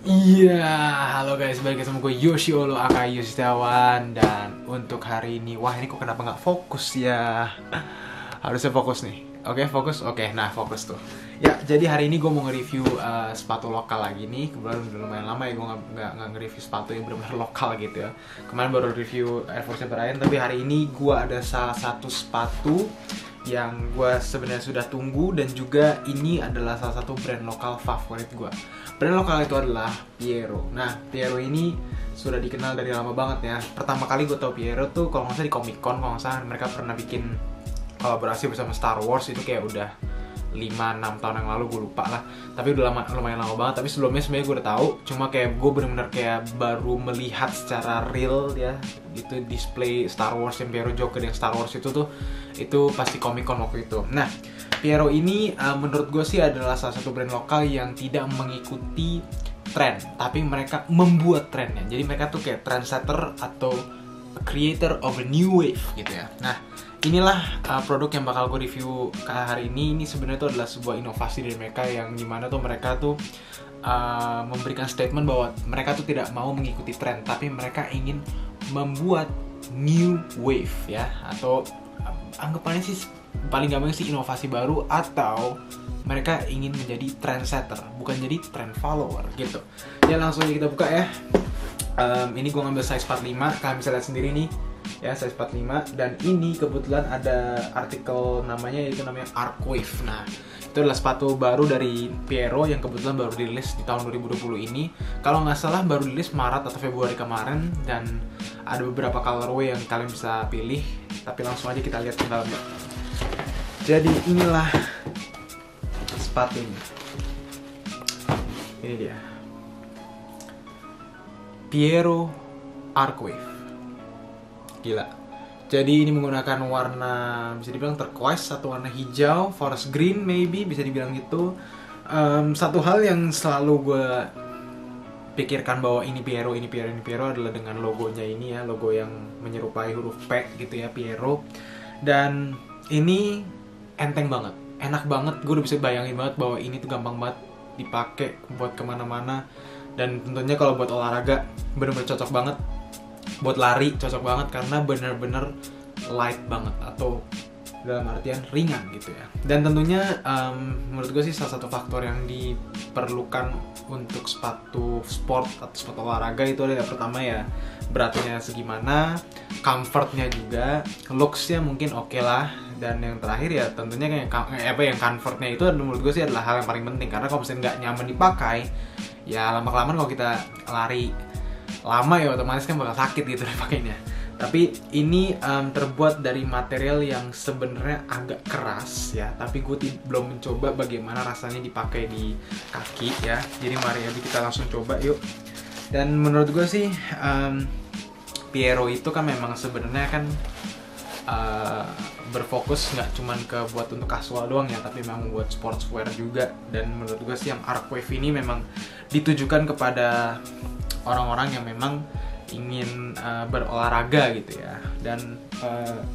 Iya, halo guys, balik lagi sama gue Yoshiolo aka Yoshitawan. Dan untuk hari ini, wah ini kok kenapa nggak fokus ya? Harusnya fokus nih. Oke, fokus. Oke, nah fokus tuh. Ya, jadi hari ini gue mau nge-review sepatu lokal lagi nih. Kebetulan udah lumayan lama ya gue nggak nge-review sepatu yang benar-benar lokal gitu ya. Kemarin baru review Air Force Brian, tapi hari ini gue ada salah satu sepatu yang gue sebenarnya sudah tunggu, dan juga ini adalah salah satu brand lokal favorit gue. Brand lokal itu adalah Piero. Nah, Piero ini sudah dikenal dari lama banget ya. Pertama kali gue tau Piero tuh kalau nggak salah di Comic Con, kalau nggak salah mereka pernah bikin kolaborasi bersama Star Wars. Itu kayak udah 5-6 tahun yang lalu, gue lupa lah. Tapi udah lumayan lama banget. Tapi sebelumnya sebenarnya gue udah tahu, cuma kayak gue bener-bener kayak baru melihat secara real ya, itu display Star Wars yang Piero Joker yang Star Wars itu pasti Comic Con waktu itu. Nah, Piero ini menurut gue sih adalah salah satu brand lokal yang tidak mengikuti tren, tapi mereka membuat trennya. Jadi mereka tuh kayak trendsetter atau creator of a new wave gitu ya. Nah, inilah produk yang bakal gue review hari ini. Ini sebenarnya itu adalah sebuah inovasi dari mereka, yang dimana tuh mereka tuh memberikan statement bahwa mereka tuh tidak mau mengikuti tren, tapi mereka ingin membuat new wave ya, atau anggapannya sih paling gampang sih inovasi baru, atau mereka ingin menjadi trendsetter, bukan jadi trend follower gitu. Ya langsung aja kita buka ya. Ini gue ngambil size 45, kalian bisa lihat sendiri nih ya, size 45. Dan ini kebetulan ada artikel namanya, yaitu namanya Arcwave. Nah, itu adalah sepatu baru dari Piero yang kebetulan baru dirilis di tahun 2020 ini. Kalau nggak salah baru dirilis Maret atau Februari kemarin, dan ada beberapa colorway yang kalian bisa pilih. Tapi langsung aja kita lihat ke dalamnya. Jadi inilah sepatunya. Ini dia, Piero Arcwave. Gila. Jadi ini menggunakan warna, bisa dibilang turquoise atau warna hijau, forest green maybe, bisa dibilang gitu. Satu hal yang selalu gue pikirkan bahwa ini Piero adalah dengan logonya ini ya, logo yang menyerupai huruf P gitu ya, Piero. Dan ini enteng banget, enak banget. Gue udah bisa bayangin banget bahwa ini tuh gampang banget dipakai buat kemana-mana. Dan tentunya kalau buat olahraga bener-bener cocok banget. Buat lari cocok banget karena bener-bener light banget, atau dalam artian ringan gitu ya. Dan tentunya menurut gue sih salah satu faktor yang diperlukan untuk sepatu sport atau sepatu olahraga itu adalah pertama ya beratnya segimana, comfortnya juga, looksnya mungkin oke lah. Dan yang terakhir ya tentunya yang comfortnya itu menurut gue sih adalah hal yang paling penting, karena kalau misalnya nggak nyaman dipakai ya lama-kelamaan kalau kita lari lama ya otomatis kan bakal sakit gitu dipakainya. Tapi ini terbuat dari material yang sebenarnya agak keras ya, tapi gue belum mencoba bagaimana rasanya dipakai di kaki ya. Jadi mari aja kita langsung coba yuk. Dan menurut gue sih Piero itu kan memang sebenarnya kan berfokus nggak cuman ke buat untuk casual doang ya, tapi memang buat sportswear juga. Dan menurut gue sih yang Arcwave ini memang ditujukan kepada orang-orang yang memang ingin berolahraga gitu ya. Dan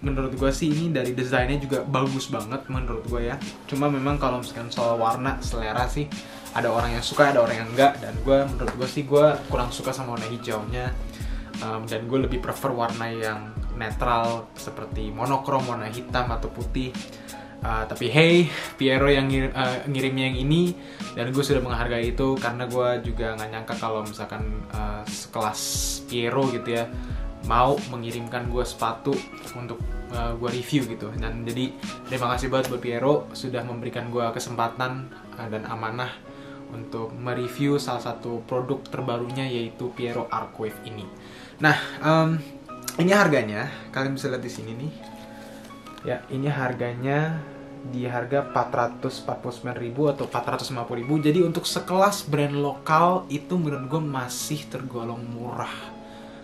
menurut gue sih ini dari desainnya juga bagus banget menurut gue ya. Cuma memang kalau misalkan soal warna selera sih ada orang yang suka, ada orang yang enggak. Dan menurut gue sih gue kurang suka sama warna hijaunya. Dan gue lebih prefer warna yang netral seperti monokrom, warna hitam atau putih. Tapi hey, Piero yang ngirimnya yang ini, dan gue sudah menghargai itu, karena gue juga nggak nyangka kalau misalkan sekelas Piero gitu ya mau mengirimkan gue sepatu untuk gue review gitu. Dan jadi terima kasih banget buat Piero sudah memberikan gue kesempatan dan amanah untuk mereview salah satu produk terbarunya, yaitu Piero Arcwave ini. Nah, ini harganya kalian bisa lihat di sini nih. Ya, ini harganya di harga 449.000 atau 450.000. Jadi untuk sekelas brand lokal itu menurut gue masih tergolong murah.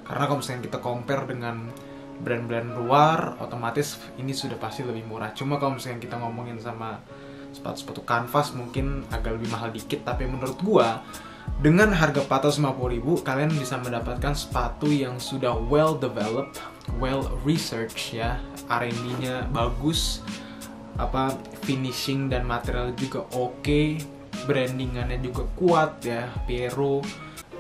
Karena kalau misalnya kita compare dengan brand-brand luar, otomatis ini sudah pasti lebih murah. Cuma kalau misalnya kita ngomongin sama sepatu-sepatu kanvas mungkin agak lebih mahal dikit. Tapi menurut gue dengan harga 450.000 kalian bisa mendapatkan sepatu yang sudah well developed, well researched ya, R&D-nya bagus, finishing dan material juga oke, brandingannya juga kuat ya, Piero.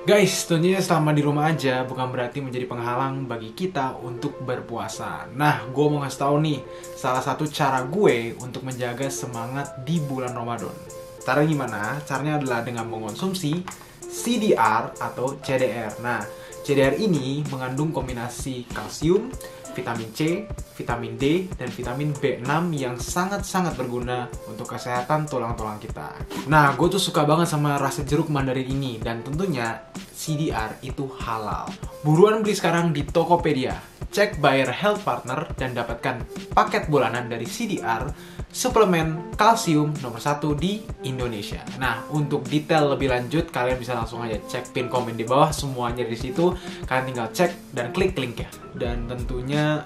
Guys, tentunya selama di rumah aja bukan berarti menjadi penghalang bagi kita untuk berpuasa. Nah, gue mau ngasih tau nih, salah satu cara gue untuk menjaga semangat di bulan Ramadan. Cara gimana? Caranya adalah dengan mengonsumsi CDR atau CDR. Nah, CDR ini mengandung kombinasi kalsium, vitamin C, vitamin D, dan vitamin B6 yang sangat-sangat berguna untuk kesehatan tulang-tulang kita. Nah, gue tuh suka banget sama rasa jeruk mandarin ini, dan tentunya CDR itu halal. Buruan beli sekarang di Tokopedia. Cek Bayer Health Partner dan dapatkan paket bulanan dari CDR, suplemen kalsium nomor 1 di Indonesia. Nah, untuk detail lebih lanjut kalian bisa langsung aja cek pin komen di bawah, semuanya di situ. Kalian tinggal cek dan klik link ya. Dan tentunya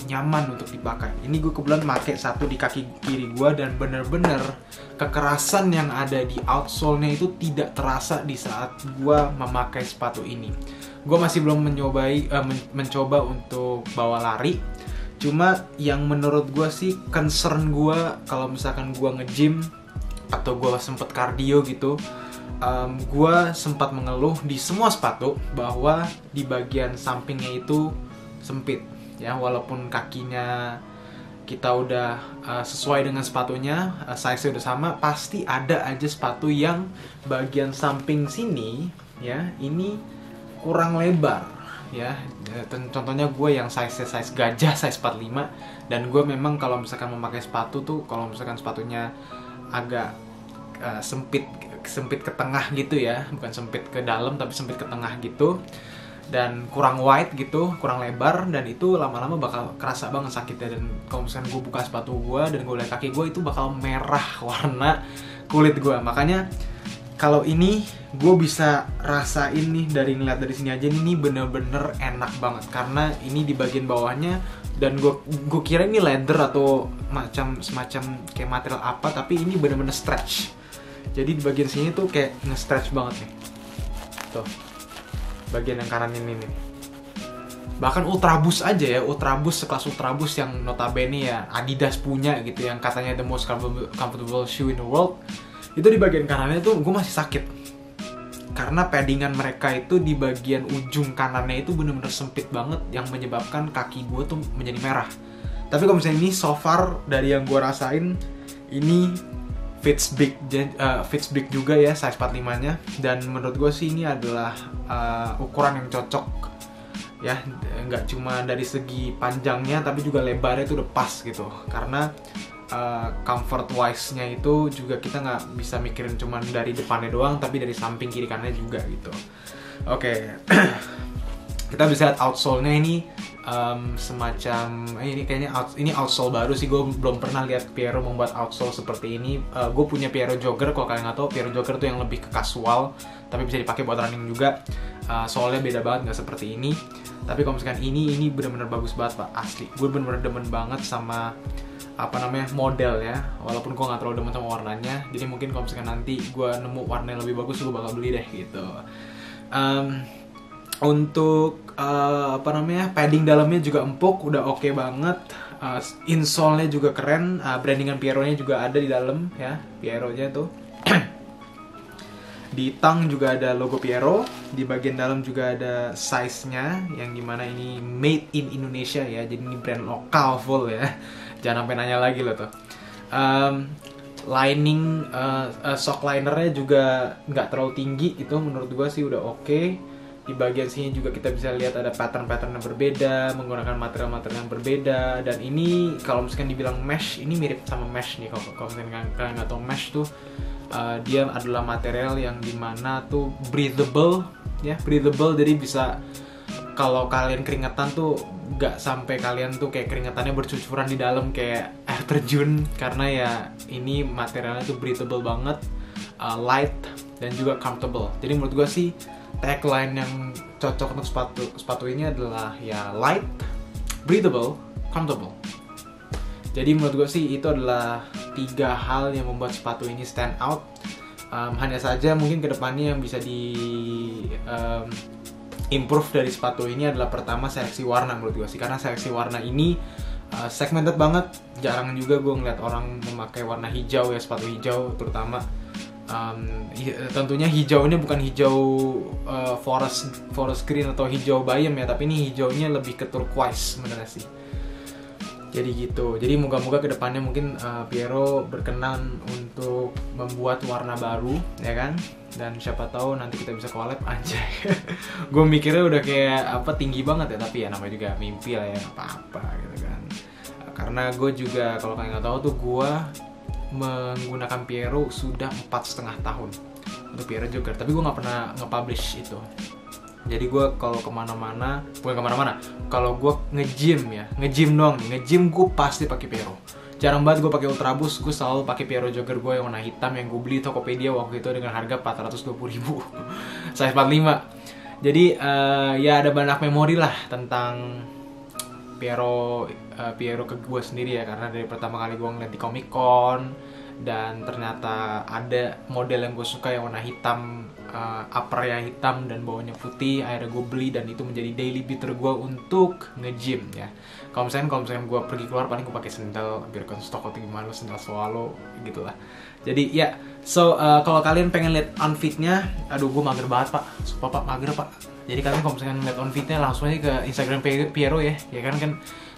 nyaman untuk dipakai. Ini gue kebetulan pakai satu di kaki kiri gue, dan bener-bener kekerasan yang ada di outsole-nya itu tidak terasa di saat gue memakai sepatu ini. Gue masih belum mencoba untuk bawa lari. Cuma yang menurut gue sih concern gue kalau misalkan gue nge-gym atau gue sempet cardio gitu, gue sempat mengeluh di semua sepatu bahwa di bagian sampingnya itu sempit ya, walaupun kakinya kita udah sesuai dengan sepatunya, size-nya udah sama, pasti ada aja sepatu yang bagian samping sini ya ini kurang lebar ya. Contohnya gue yang size gajah, size 45, dan gue memang kalau misalkan memakai sepatu tuh, kalau misalkan sepatunya agak sempit ke tengah gitu ya, bukan sempit ke dalam tapi sempit ke tengah gitu, dan kurang wide gitu, kurang lebar, dan itu lama-lama bakal kerasa banget sakitnya. Dan kalau misalkan gue buka sepatu gue dan gue lihat kaki gue, itu bakal merah warna kulit gue. Makanya kalau ini gue bisa rasain nih dari ngeliat dari sini aja, ini bener-bener enak banget karena ini di bagian bawahnya, dan gue kira ini leather atau semacam kayak material apa, tapi ini bener-bener stretch. Jadi di bagian sini tuh kayak nge-stretch banget nih. Tuh, bagian yang kanan ini nih. Bahkan Ultraboost aja ya, Ultraboost, sekelas Ultraboost yang notabene ya Adidas punya gitu, yang katanya the most comfortable shoe in the world, itu di bagian kanannya tuh gue masih sakit karena paddingan mereka itu di bagian ujung kanannya itu bener-bener sempit banget, yang menyebabkan kaki gue tuh menjadi merah. Tapi kalau misalnya ini so far dari yang gue rasain, ini fits big juga ya, size 45-nya, dan menurut gue sih ini adalah ukuran yang cocok ya, nggak cuma dari segi panjangnya tapi juga lebarnya itu udah pas gitu, karena comfort wise-nya itu juga kita nggak bisa mikirin cuma dari depannya doang, tapi dari samping kiri kanannya juga gitu. Oke. Kita bisa lihat outsole-nya ini semacam ini kayaknya ini outsole baru sih, gue belum pernah lihat Piero membuat outsole seperti ini. Gue punya Piero Jogger, kalau kalian nggak tahu, Piero Jogger tuh yang lebih ke casual tapi bisa dipakai buat running juga. Soalnya beda banget, nggak seperti ini. Tapi kalau misalkan ini benar-benar bagus banget pak, asli. Gue benar-benar demen banget sama model ya, walaupun gue nggak terlalu demen sama warnanya. Jadi mungkin kalau misalkan nanti gue nemu warna yang lebih bagus, gue bakal beli deh gitu. Untuk padding dalamnya juga empuk, udah oke banget. Insole-nya juga keren, brandingan Piero-nya juga ada di dalam ya, Piero-nya tuh. Di tang juga ada logo Piero, di bagian dalam juga ada size-nya yang dimana ini made in Indonesia ya, jadi ini brand lokal full ya, jangan sampai nanya lagi loh tuh. Lining, sock linernya juga nggak terlalu tinggi, itu menurut gue sih udah oke. Di bagian sini juga kita bisa lihat ada pattern-pattern yang berbeda, menggunakan material-material yang berbeda, dan ini kalau misalkan dibilang mesh, ini mirip sama mesh nih. Kalau misalkan kalian nggak tahu mesh tuh, dia adalah material yang dimana tuh breathable ya, jadi bisa kalau kalian keringetan tuh nggak sampai kalian tuh kayak keringetannya bercucuran di dalam kayak air terjun, karena ya ini materialnya tuh breathable banget, light dan juga comfortable. Jadi menurut gue sih tagline yang cocok untuk sepatu ini adalah ya light, breathable, comfortable. Jadi menurut gue sih itu adalah 3 hal yang membuat sepatu ini stand out. Hanya saja mungkin kedepannya yang bisa di improve dari sepatu ini adalah pertama seleksi warna menurut gue sih, karena seleksi warna ini segmented banget. Jarang juga gue ngeliat orang memakai warna hijau ya, sepatu hijau terutama. Tentunya hijau ini bukan hijau forest green atau hijau bayam ya, tapi ini hijaunya lebih ke turquoise sebenarnya sih. Jadi gitu. Jadi moga-moga kedepannya mungkin Piero berkenan untuk membuat warna baru, ya kan? Dan siapa tahu nanti kita bisa collab aja. Gue mikirnya udah kayak apa tinggi banget ya, tapi ya namanya juga mimpi lah ya, apa-apa gitu kan. Karena gue juga kalau kalian nggak tahu tuh gue menggunakan Piero sudah 4,5 tahun untuk Piero Jogger, tapi gue nggak pernah nge-publish itu. Jadi gue kalau kemana-mana, bukan kemana-mana, kalau gue nge-gym doang nih, nge-gym gue pasti pakai Piero. Jarang banget gue pakai Ultra Boost, gue selalu pakai Piero Jogger gue yang warna hitam yang gue beli di Tokopedia waktu itu dengan harga 420.000 size 45. Jadi ya ada banyak memori lah tentang Piero ke gue sendiri ya, karena dari pertama kali gue ngeliat di Comic Con dan ternyata ada model yang gue suka yang warna hitam, uppernya hitam dan bawahnya putih. Akhirnya gue beli dan itu menjadi daily beater gue untuk nge-gym ya. Kalau misalnya gue pergi keluar paling gue pakai sendal biar stok atau gimana, sendal swallow gitu lah. Jadi ya, kalau kalian pengen lihat outfitnya, aduh gue mager banget pak, sumpah pak, mager pak. Jadi kalian kalau misalkan lihat outfitnya langsung aja ke Instagram Piero ya kan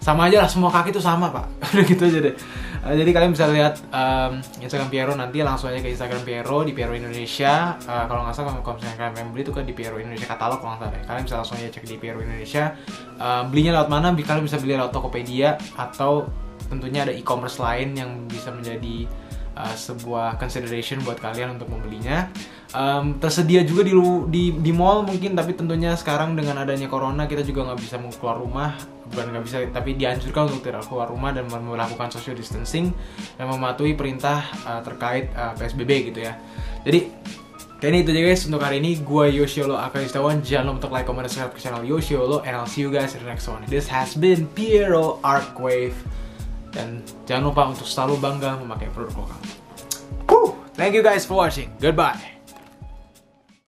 sama aja lah, semua kaki tuh sama pak. Udah gitu aja deh. Jadi kalian bisa lihat Instagram Piero, nanti langsung aja ke Instagram Piero di Piero Indonesia. Kalau nggak salah kalau misalkan kalian beli itu kan di Piero Indonesia katalog kalau nggak salah ya. Kalian bisa langsung aja cek di Piero Indonesia. Belinya lewat mana? Kalian bisa beli lewat Tokopedia atau tentunya ada e-commerce lain yang bisa menjadi sebuah consideration buat kalian untuk membelinya. Tersedia juga di mall mungkin, tapi tentunya sekarang dengan adanya corona kita juga nggak bisa mau keluar rumah, bukan nggak bisa, tapi dianjurkan untuk tidak keluar rumah dan melakukan social distancing dan mematuhi perintah terkait PSBB gitu ya. Jadi kayaknya itu aja guys untuk hari ini. Gue Yoshiolo aka Yustawan. Jangan lupa untuk like, comment, dan subscribe ke channel Yoshiolo, and I'll see you guys in the next one. This has been Piero Arcwave. Dan jangan lupa untuk selalu bangga memakai produk lokal. Thank you guys for watching. Goodbye.